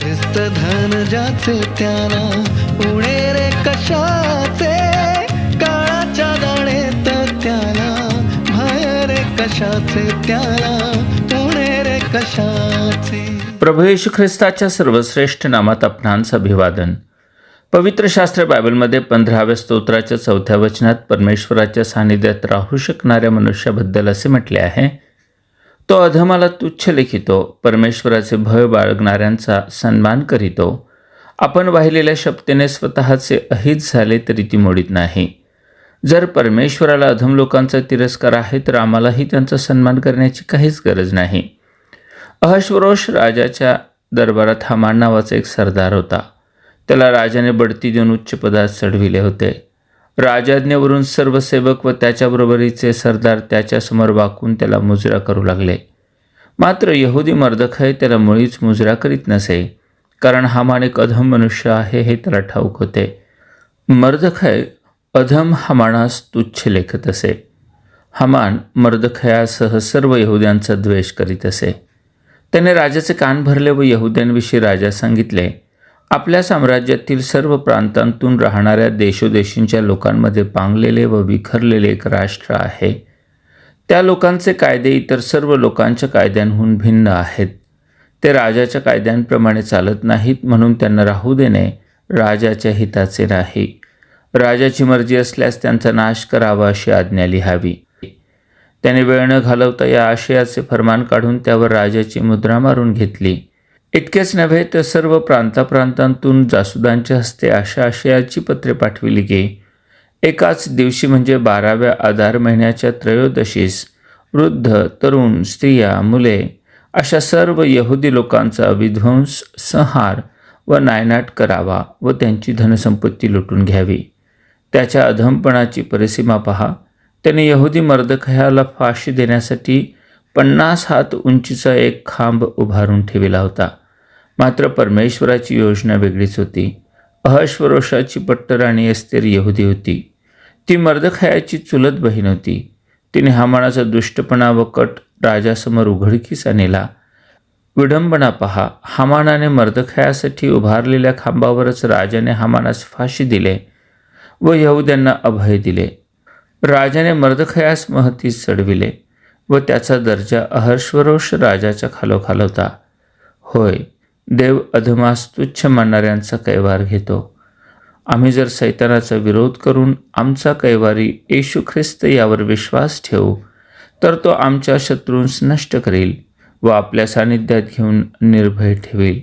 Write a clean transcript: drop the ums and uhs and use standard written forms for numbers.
ख्रिस्त धन ज्याचे त्याला उणे रे कशाचे, काळाच्या दाणेत त्याला भय रे कशाचे, त्याला उणे रे कशाचे. प्रभू येशू ख्रिस्ताच्या सर्वश्रेष्ठ नामात आपणांस अभिवादन. पवित्र शास्त्र बायबलमध्ये 15व्या स्तोत्राच्या 4थ्या वचनात परमेश्वराच्या सानिध्यात राहू शकणाऱ्या मनुष्याबद्दल असे म्हटले आहे, तो अधमाला तुच्छ लेखितो, परमेश्वराचे भय बाळगणाऱ्यांचा सन्मान करीतो. आपण वाहिलेल्या शपथेने स्वतःचे अहित झाले तरी ती मोडीत नाही. जर परमेश्वराला अधम लोकांचा तिरस्कार आहे तर आम्हालाही त्यांचा सन्मान करण्याची काहीच गरज नाही. अहश्वरोष राजाच्या दरबारात हामान नावाचा एक सरदार होता. त्याला राजाने बढती देऊन उच्च पदात चढविले होते. राजाज्ञेवरून सर्व सेवक व त्याच्याबरोबरीचे सरदार त्याच्यासमोर वाकून त्याला मुजरा करू लागले. मात्र यहुदी मर्दखय त्याला मुळीच मुजरा करीत नसे, कारण हामान एक अधम मनुष्य आहे हे त्याला ठाऊक होते. मर्दखय अधम हामानास तुच्छ लेखत असे. हामान मर्दखयासह सर्व यहुद्यांचा द्वेष करीत असे. त्याने राजाचे कान भरले व यहुद्यांविषयी राजा सांगितले, आपल्या साम्राज्यातील सर्व प्रांतांतून राहणाऱ्या देशोदेशींच्या लोकांमध्ये पांगलेले व विखरलेले एक राष्ट्र आहे. त्या लोकांचे कायदे इतर सर्व लोकांच्या कायद्यांहून भिन्न आहेत. ते राजाच्या कायद्यांप्रमाणे चालत नाहीत, म्हणून त्यांना राहू देणे राजाच्या हिताचे नाही. राजाची मर्जी असल्यास त्यांचा नाश करावा अशी आज्ञा लिहावी. त्याने वेळ न घालवता या आशयाचे फरमान काढून त्यावर राजाची मुद्रा मारून घेतली. इतकेच नव्हे तर सर्व प्रांतांतून जासुदांच्या हस्ते अशा आशयाची पत्रे पाठविली की एकाच दिवशी म्हणजे 12व्या आधार महिन्याच्या त्रयोदशीस वृद्ध, तरुण, स्त्रिया, मुले अशा सर्व यहुदी लोकांचा विध्वंस, संहार व नायनाट करावा व त्यांची धनसंपत्ती लुटून घ्यावी. त्याच्या अधमपणाची परिसीमा पहा. त्याने यहुदी मर्दखयाला फाशी देण्यासाठी 50 हात उंचीचा एक खांब उभारून ठेविला होता. मात्र परमेश्वराची योजना वेगळीच होती. अहश्वरोषाची पट्टराणी एस्तेर यहुदी होती. ती मर्दखयाची चुलत बहीण होती. तिने हामानाचा दुष्टपणा व कट राजासमोर उघडकीस आणला. विडंबना पहा, हामानाने मर्दखयासाठी उभारलेल्या खांबावरच राजाने हामानास फाशी दिले व यहुद्यांना अभय दिले. राजाने मर्दखयास महतीस चढविले व त्याचा दर्जा अहश्वरोष राजाच्या खालोखाल होता. होय, देव अधमास तुच्छ मानणाऱ्यांचा कैवार घेतो. आम्ही जर सैतानाचा विरोध करून आमचा कैवारी येशू ख्रिस्त यावर विश्वास ठेवू तर तो आमच्या शत्रूंस नष्ट करेल व आपल्या सानिध्यात घेऊन निर्भय ठेवेल.